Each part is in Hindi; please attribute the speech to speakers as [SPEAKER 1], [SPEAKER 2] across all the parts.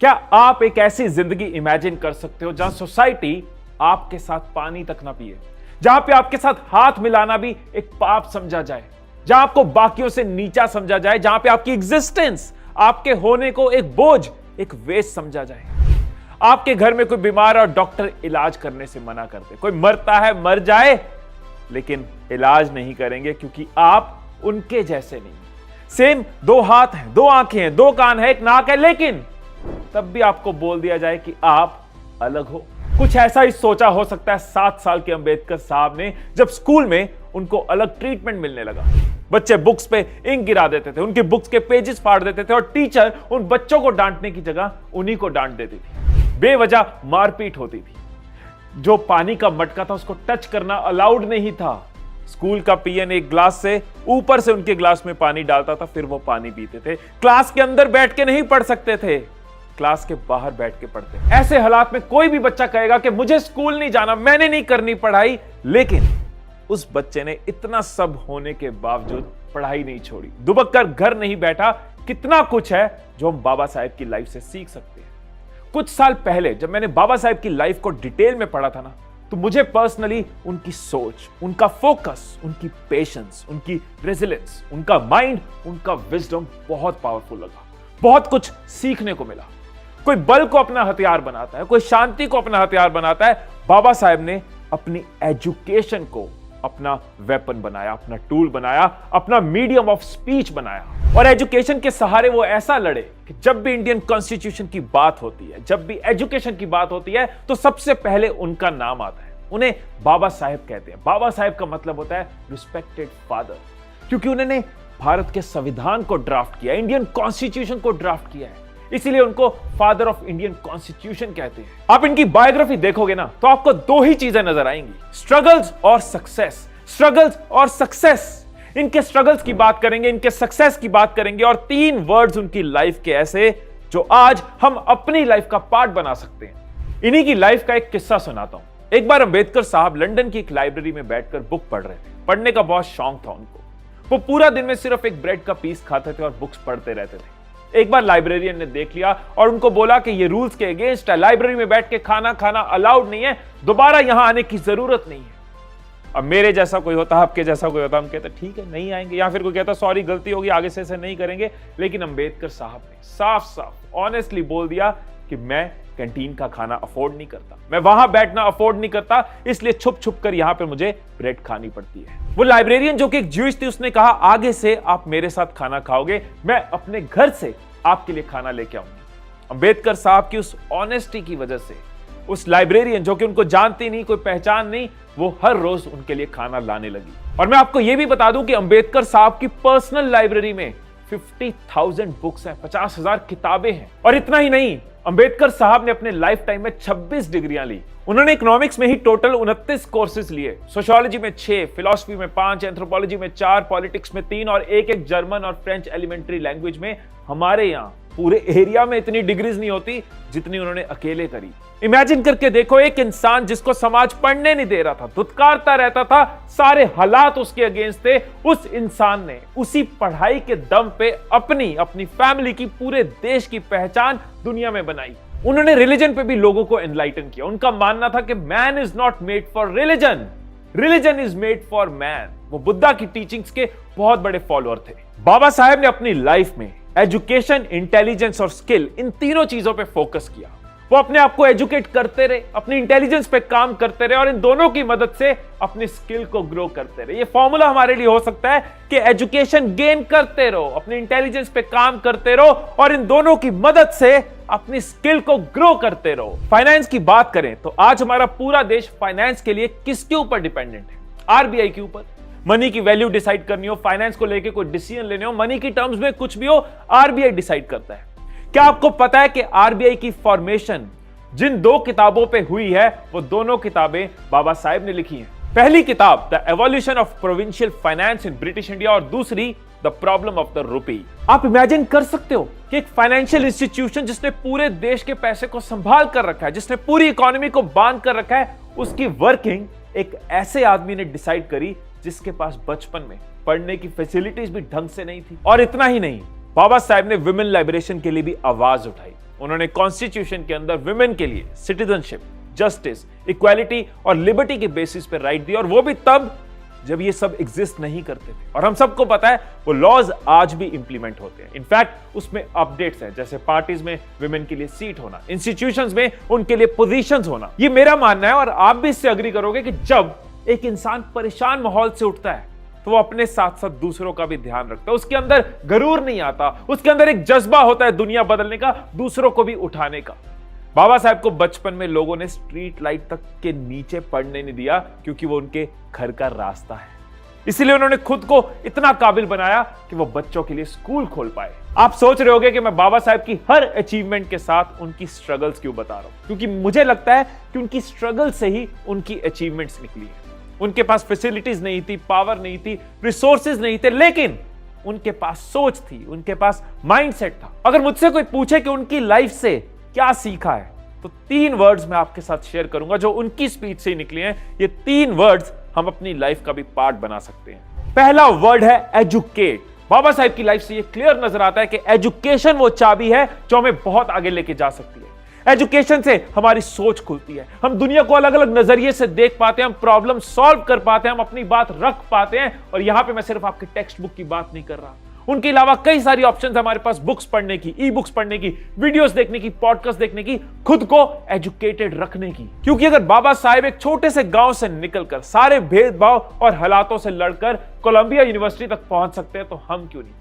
[SPEAKER 1] क्या आप एक ऐसी जिंदगी इमेजिन कर सकते हो जहां सोसाइटी आपके साथ पानी तक ना पिए, जहां पे आपके साथ हाथ मिलाना भी एक पाप समझा जाए, जहां आपको बाकियों से नीचा समझा जाए, जहां पे आपकी एग्जिस्टेंस, आपके होने को एक बोझ, एक वेस्ट समझा जाए। आपके घर में कोई बीमार है और डॉक्टर इलाज करने से मना करते, कोई मरता है मर जाए लेकिन इलाज नहीं करेंगे क्योंकि आप उनके जैसे नहीं। सेम दो हाथ हैं, दो आंखें हैं, दो कान है, एक नाक है, लेकिन तब भी आपको बोल दिया जाए कि आप अलग हो। कुछ ऐसा ही सोचा हो सकता है 7 साल के अंबेडकर साहब ने, जब स्कूल में उनको अलग ट्रीटमेंट मिलने लगा। बच्चे बुक्स पे इंक गिरा देते थे, उनकी बुक्स के पेजेस फाड़ देते थे और टीचर उन बच्चों को डांटने की जगह उन्हीं को डांट देती थी। बेवजह मारपीट होती थी। जो पानी का मटका था उसको टच करना अलाउड नहीं था। स्कूल का पीएन एक ग्लास से ऊपर से उनके ग्लास में पानी डालता था, फिर वो पानी पीते थे। क्लास के अंदर बैठ के नहीं पढ़ सकते थे, क्लास के बाहर बैठ के पढ़ते। ऐसे हालात में कोई भी बच्चा कहेगा कि मुझे स्कूल नहीं जाना, मैंने नहीं करनी पढ़ाई, लेकिन उस बच्चे ने इतना सब होने के बावजूद पढ़ाई नहीं छोड़ी, दुबक कर घर नहीं बैठा। कितना कुछ है जो हम बाबा साहेब की लाइफ से सीख सकते हैं। कुछ साल पहले जब मैंने बाबा साहेब की लाइफ को डिटेल में पढ़ा था ना, तो मुझे पर्सनली उनकी सोच, उनका फोकस, उनकी पेशेंस, उनकी रेजिलेंस, उनका माइंड, उनका विजडम बहुत पावरफुल लगा। बहुत कुछ सीखने को मिला। कोई बल को अपना हथियार बनाता है, कोई शांति को अपना हथियार बनाता है। बाबा साहेब ने अपनी एजुकेशन को अपना वेपन बनाया, अपना टूल बनाया, अपना मीडियम ऑफ स्पीच बनाया। और एजुकेशन के सहारे वो ऐसा लड़े कि जब भी इंडियन कॉन्स्टिट्यूशन की बात होती है, जब भी एजुकेशन की बात होती है, तो सबसे पहले उनका नाम आता है। उन्हें बाबा साहेब कहते हैं। बाबा साहेब का मतलब होता है रिस्पेक्टेड फादर, क्योंकि उन्होंने भारत के संविधान को ड्राफ्ट किया, इंडियन कॉन्स्टिट्यूशन को ड्राफ्ट किया है, इसीलिए उनको फादर ऑफ इंडियन कॉन्स्टिट्यूशन कहते हैं। आप इनकी बायोग्राफी देखोगे ना, तो आपको दो ही चीजें नजर आएंगी, स्ट्रगल्स और सक्सेस। स्ट्रगल्स और सक्सेस। इनके स्ट्रगल्स की बात करेंगे, इनके सक्सेस की बात करेंगे, और 3 वर्ड्स उनकी लाइफ के ऐसे जो आज हम अपनी लाइफ का पार्ट बना सकते हैं। इन्हीं की लाइफ का एक किस्सा सुनाता हूं। एक बार अंबेडकर साहब लंदन की एक लाइब्रेरी में बैठकर बुक पढ़ रहे थे। पढ़ने का बहुत शौक था उनको। वो पूरा दिन में सिर्फ एक ब्रेड का पीस खाते थे और बुक्स पढ़ते रहते थे। एक बार लाइब्रेरियन ने देख लिया और उनको बोला कि ये रूल्स के अगेंस्ट है, लाइब्रेरी में बैठ के खाना खाना अलाउड नहीं है, दोबारा यहां आने की जरूरत नहीं है। अब मेरे जैसा कोई होता, आपके जैसा कोई होता, हम कहते ठीक है नहीं आएंगे, या फिर कोई कहता सॉरी गलती होगी, आगे से ऐसे नहीं करेंगे। लेकिन अंबेडकर साहब ने साफ साफ ऑनेस्टली बोल दिया कि मैं कैंटीन का खाना अफोर्ड नहीं करता, मैं वहां बैठना अफोर्ड नहीं करता, इसलिए छुप छुप कर यहां पर मुझे ब्रेड खानी पड़ती है। वो लाइब्रेरियन जो कि एक ज्यूइश थी, उसने कहा आगे से आप मेरे साथ खाना खाओगे, मैं अपने घर से आपके लिए खाना लेके आऊंगी। अंबेडकर साहब की उस ऑनेस्टी की वजह से उस लाइब्रेरियन जो कि उनको जानती नहीं, कोई पहचान नहीं, वो हर रोज उनके लिए खाना लाने लगी। और मैं आपको यह भी बता दूं कि अंबेडकर साहब की पर्सनल लाइब्रेरी में 50,000 बुक्स हैं, 50,000 किताबें हैं। और इतना ही नहीं, अंबेडकर साहब ने अपने लाइफ टाइम में 26 डिग्रियां ली। उन्होंने इकोनॉमिक्स में ही टोटल 29 कोर्सेज लिए, सोशियोलॉजी में 6, फिलॉसफी में 5, एंथ्रोपोलॉजी में 4, पॉलिटिक्स में 3 और एक जर्मन और फ्रेंच एलिमेंट्री लैंग्वेज में। हमारे यहाँ पूरे एरिया में इतनी डिग्रीज नहीं होती जितनी उन्होंने अकेले करी। इमेजिन करके देखो, एक इंसान जिसको समाज पढ़ने नहीं दे रहा था, धुतकारता रहता था, सारे हालात उसके अगेंस्ट थे, उस इंसान ने उसी पढ़ाई के दम पे अपनी फैमिली की, पूरे देश की पहचान दुनिया में बनाई। उन्होंने रिलीजन पे भी लोगों को एनलाइटन किया। उनका मानना था कि man is not made for religion, religion is made for man. वो बुद्धा की टीचिंग्स के बहुत बड़े फॉलोअर थे। बाबा साहेब ने अपनी लाइफ में एजुकेशन, इंटेलिजेंस और स्किल, इन तीनों चीजों पे फोकस किया। वो अपने आप को एजुकेट करते रहे, अपनी इंटेलिजेंस पे काम करते रहे, और इन दोनों की मदद से अपनी स्किल को ग्रो करते रहे। ये फॉर्मूला हमारे लिए हो सकता है कि एजुकेशन गेन करते रहो, अपनी इंटेलिजेंस पे काम करते रहो, और इन दोनों की मदद से अपनी स्किल को ग्रो करते रहो। फाइनेंस की बात करें तो आज हमारा पूरा देश फाइनेंस के लिए किसके ऊपर डिपेंडेंट है? आरबीआई के ऊपर। मनी की वैल्यू डिसाइड करनी हो, फाइनेंस को लेकर कोई डिसीजन लेने हो, मनी की टर्म्स में कुछ भी हो, आरबीआई डिसाइड करता है। क्या आपको पता है कि आरबीआई की फॉर्मेशन जिन 2 किताबों पे हुई है, वो दोनों किताबें बाबा साहेब ने लिखी हैं। पहली किताब the evolution of provincial finance in British India, और दूसरी the problem of the rupee. आप इमेजिन कर सकते हो कि एक फाइनेंशियल इंस्टीट्यूशन जिसने पूरे देश के पैसे को संभाल कर रखा है, जिसने पूरी इकोनॉमी को बांध कर रखा है, उसकी वर्किंग एक ऐसे आदमी ने डिसाइड करी जिसके पास बचपन में पढ़ने की फैसिलिटीज भी ढंग से नहीं थी। और इतना ही नहीं, बाबा साहेब ने विमेन लिबरेशन के लिए भी आवाज उठाई। उन्होंने कॉन्स्टिट्यूशन के अंदर विमेन के लिए सिटीजनशिप, जस्टिस, इक्वालिटी और लिबर्टी के बेसिस पे राइट दी, और वो भी तब जब ये सब एग्जिस्ट नहीं करते थे। और हम सबको पता है वो लॉज आज भी इंप्लीमेंट होते हैं। इनफैक्ट उसमें अपडेट्स हैं, जैसे पार्टीज में विमेन के लिए सीट होना, इंस्टीट्यूशंस में उनके लिए पोजीशंस होना। ये मेरा मानना है और आप भी इससे अग्री करोगे कि जब एक इंसान परेशान माहौल से उठता है तो वो अपने साथ साथ दूसरों का भी ध्यान रखता है। उसके अंदर गरूर नहीं आता, उसके अंदर एक जज्बा होता है दुनिया बदलने का, दूसरों को भी उठाने का। बाबा साहब को बचपन में लोगों ने स्ट्रीट लाइट तक के नीचे पढ़ने नहीं दिया क्योंकि वो उनके घर का रास्ता है। इसीलिए उन्होंने खुद को इतना काबिल बनाया कि वो बच्चों के लिए स्कूल खोल पाए। आप सोच रहे होंगे कि मैं बाबा साहब की हर अचीवमेंट के साथ उनकी स्ट्रगल्स क्यों बता रहा हूं, क्योंकि मुझे लगता है कि उनकी स्ट्रगल से ही उनकी अचीवमेंट्स निकली है। उनके पास फैसिलिटीज नहीं थी, पावर नहीं थी, रिसोर्सेज नहीं थे, लेकिन उनके पास सोच थी, उनके पास माइंडसेट था। अगर मुझसे कोई पूछे कि उनकी लाइफ से क्या सीखा है, तो 3 वर्ड्स मैं आपके साथ शेयर करूंगा जो उनकी स्पीच से ही निकले हैं। ये 3 वर्ड्स हम अपनी लाइफ का भी पार्ट बना सकते हैं। पहला वर्ड है एजुकेट। बाबा साहब की लाइफ से ये क्लियर नजर आता है कि एजुकेशन वो चाबी है जो हमें बहुत आगे लेके जा सकती है। एजुकेशन से हमारी सोच खुलती है, हम दुनिया को अलग अलग नजरिए से देख पाते हैं, हम प्रॉब्लम सॉल्व कर पाते हैं, हम अपनी बात रख पाते हैं। और यहां पे मैं सिर्फ आपके टेक्स्ट बुक की बात नहीं कर रहा, उनके अलावा कई सारी ऑप्शंस हमारे पास, बुक्स पढ़ने की, ई बुक्स पढ़ने की, वीडियोस देखने की, पॉडकास्ट देखने की, खुद को एजुकेटेड रखने की। क्योंकि अगर बाबा साहब एक छोटे से गांव से निकलकर सारे भेदभाव और हालातों से लड़कर कोलंबिया यूनिवर्सिटी तक पहुंच सकते हैं, तो हम क्यों नहीं।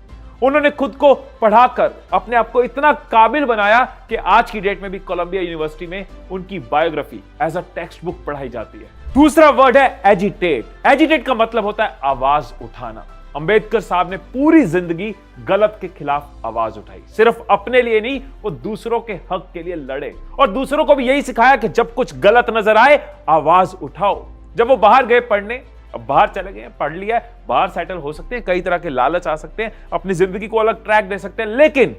[SPEAKER 1] उन्होंने खुद को पढ़ाकर अपने आप को इतना काबिल बनाया कि आज की डेट में भी कोलंबिया यूनिवर्सिटी में उनकी biography as a text book पढ़ाई जाती है। दूसरा वर्ड है एजिटेट। एजिटेट का मतलब होता है आवाज उठाना। अंबेडकर साहब ने पूरी जिंदगी गलत के खिलाफ आवाज उठाई, सिर्फ अपने लिए नहीं, वो दूसरों के हक के लिए लड़े और दूसरों को भी यही सिखाया कि जब कुछ गलत नजर आए आवाज उठाओ। जब वो बाहर गए पढ़ने, अब बाहर चले गए, पढ़ लिया, बाहर सेटल हो सकते हैं, कई तरह के लालच आ सकते हैं, अपनी जिंदगी को अलग ट्रैक दे सकते हैं, लेकिन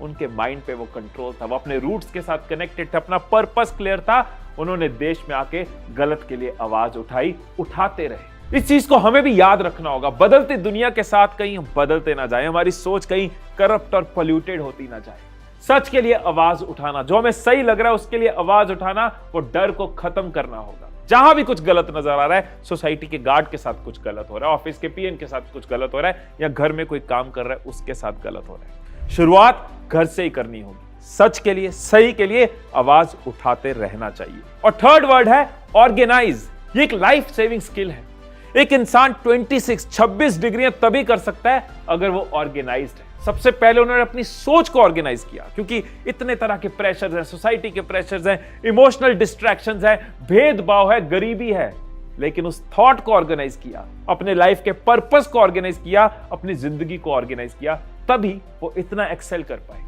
[SPEAKER 1] उनके माइंड पे वो कंट्रोल था, वो अपने रूट्स के साथ कनेक्टेड थे, अपना पर्पस क्लियर था। उन्होंने देश में आके गलत के लिए आवाज उठाई, उठाते रहे। इस चीज को हमें भी याद रखना होगा। बदलती दुनिया के साथ कहीं हम बदलते ना जाए, हमारी सोच कहीं करप्ट और पोल्यूटेड होती ना जाए। सच के लिए आवाज उठाना, जो हमें सही लग रहा है उसके लिए आवाज उठाना, वो डर को खत्म करना होगा। जहां भी कुछ गलत नजर आ रहा है, सोसाइटी के गार्ड के साथ कुछ गलत हो रहा है, ऑफिस के पीएन के साथ कुछ गलत हो रहा है, या घर में कोई काम कर रहा है उसके साथ गलत हो रहा है, शुरुआत घर से ही करनी होगी। सच के लिए, सही के लिए आवाज उठाते रहना चाहिए। और थर्ड वर्ड है ऑर्गेनाइज। ये एक लाइफ सेविंग स्किल है। एक इंसान 26 डिग्रियां तभी कर सकता है अगर वो ऑर्गेनाइज्ड है। सबसे पहले उन्होंने अपनी सोच को ऑर्गेनाइज किया, क्योंकि इतने तरह के प्रेशर्स हैं, सोसाइटी के प्रेशर्स हैं, इमोशनल डिस्ट्रैक्शंस हैं, भेदभाव है, गरीबी है, लेकिन उस थॉट को ऑर्गेनाइज किया, अपने लाइफ के पर्पस को ऑर्गेनाइज किया, अपनी जिंदगी को ऑर्गेनाइज किया, तभी वो इतना एक्सेल कर पाए।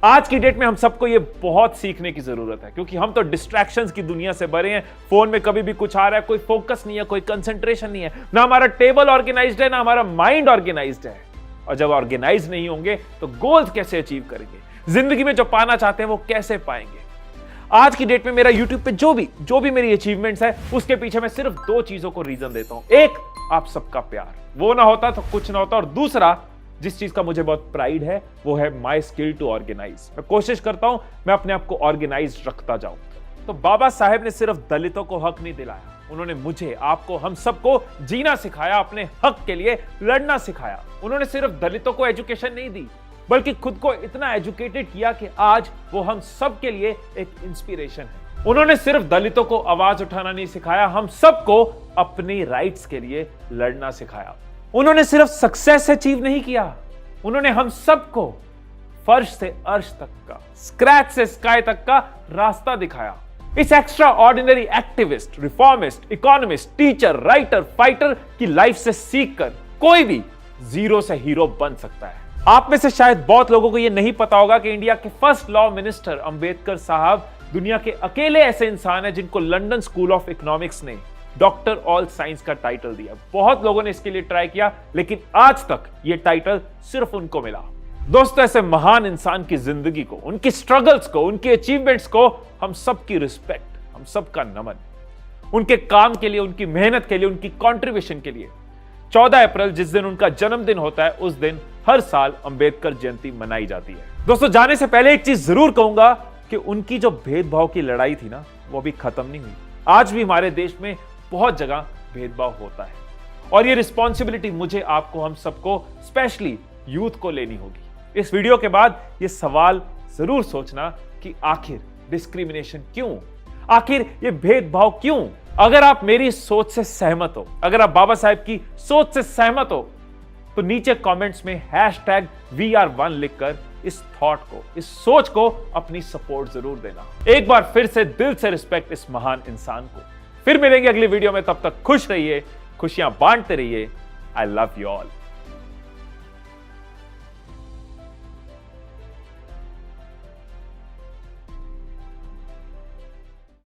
[SPEAKER 1] आज की डेट में हम सबको ये बहुत सीखने की जरूरत है, क्योंकि हम तो डिस्ट्रैक्शंस की दुनिया से भरे हैं। फोन में कभी भी कुछ आ रहा है, कोई फोकस नहीं है, कोई कंसंट्रेशन नहीं है, ना हमारा टेबल ऑर्गेनाइज्ड है, ना हमारा माइंड ऑर्गेनाइज्ड है। और जब ऑर्गेनाइज नहीं होंगे तो गोल्स कैसे अचीव करेंगे, जिंदगी में जो पाना चाहते हैं वो कैसे पाएंगे। आज की डेट में मेरा यूट्यूब पे जो भी मेरी अचीवमेंट्स है, उसके पीछे मैं सिर्फ 2 चीजों को रीजन देता हूं। एक, आप सबका प्यार, वो ना होता तो कुछ ना होता, और दूसरा, जिस चीज का मुझे बहुत प्राइड है, वो है माई स्किल टू ऑर्गेनाइज। मैं कोशिश करता हूं मैं अपने आप को ऑर्गेनाइज रखता जाऊं। तो बाबा साहेब ने सिर्फ दलितों को हक नहीं दिलाया, उन्होंने मुझे, आपको, हम सबको जीना सिखाया, अपने हक के लिए लड़ना सिखाया। उन्होंने सिर्फ दलितों को एजुकेशन नहीं दी, बल्कि खुद को इतना एजुकेटेड किया कि आज वो हम सब के लिए एक इंस्पिरेशन है। उन्होंने सिर्फ दलितों को आवाज उठाना नहीं सिखाया, हम सबको अपनी राइट्स के लिए लड़ना सिखाया। उन्होंने सिर्फ सक्सेस अचीव नहीं किया, उन्होंने हम सबको फर्श से अर्श तक का, स्क्रैच से स्काई तक का रास्ता दिखाया। इस extra ordinary activist, reformist, economist, teacher, writer, fighter की लाइफ से सीखकर कोई भी जीरो से हीरो बन सकता है। आप में से शायद बहुत लोगों को यह नहीं पता होगा कि इंडिया के फर्स्ट लॉ मिनिस्टर अंबेडकर साहब दुनिया के अकेले ऐसे इंसान हैं जिनको लंदन स्कूल ऑफ इकोनॉमिक्स ने डॉक्टर ऑल साइंस का टाइटल दिया। बहुत लोगों ने इसके लिए ट्राई किया, लेकिन आज तक यह टाइटल सिर्फ उनको मिला। दोस्तों, ऐसे महान इंसान की जिंदगी को, उनकी स्ट्रगल्स को, उनकी अचीवमेंट्स को हम सबकी रिस्पेक्ट, हम सबका नमन। उनके काम के लिए, उनकी मेहनत के लिए, उनकी कंट्रीब्यूशन के लिए 14 अप्रैल जिस दिन उनका जन्मदिन होता है, उस दिन हर साल अंबेडकर जयंती मनाई जाती है। दोस्तों, जाने से पहले एक चीज जरूर कहूंगा कि उनकी जो भेदभाव की लड़ाई थी ना, वो अभी खत्म नहीं हुई। आज भी हमारे देश में बहुत जगह भेदभाव होता है और ये रिस्पॉन्सिबिलिटी मुझे, आपको, हम सबको, स्पेशली यूथ को लेनी होगी। इस वीडियो के बाद ये सवाल जरूर सोचना कि आखिर डिस्क्रिमिनेशन क्यों, आखिर ये भेदभाव क्यों? अगर आप मेरी सोच से सहमत हो, अगर आप बाबा साहेब की सोच से सहमत हो, तो नीचे कमेंट्स में #WeAre1 लिखकर इस थॉट को, इस सोच को अपनी सपोर्ट जरूर देना। एक बार फिर से दिल से रिस्पेक्ट इस महान इंसान को। फिर मिलेंगे अगली वीडियो में, तब तक खुश रहिए, खुशियां बांटते रहिए। I love you all.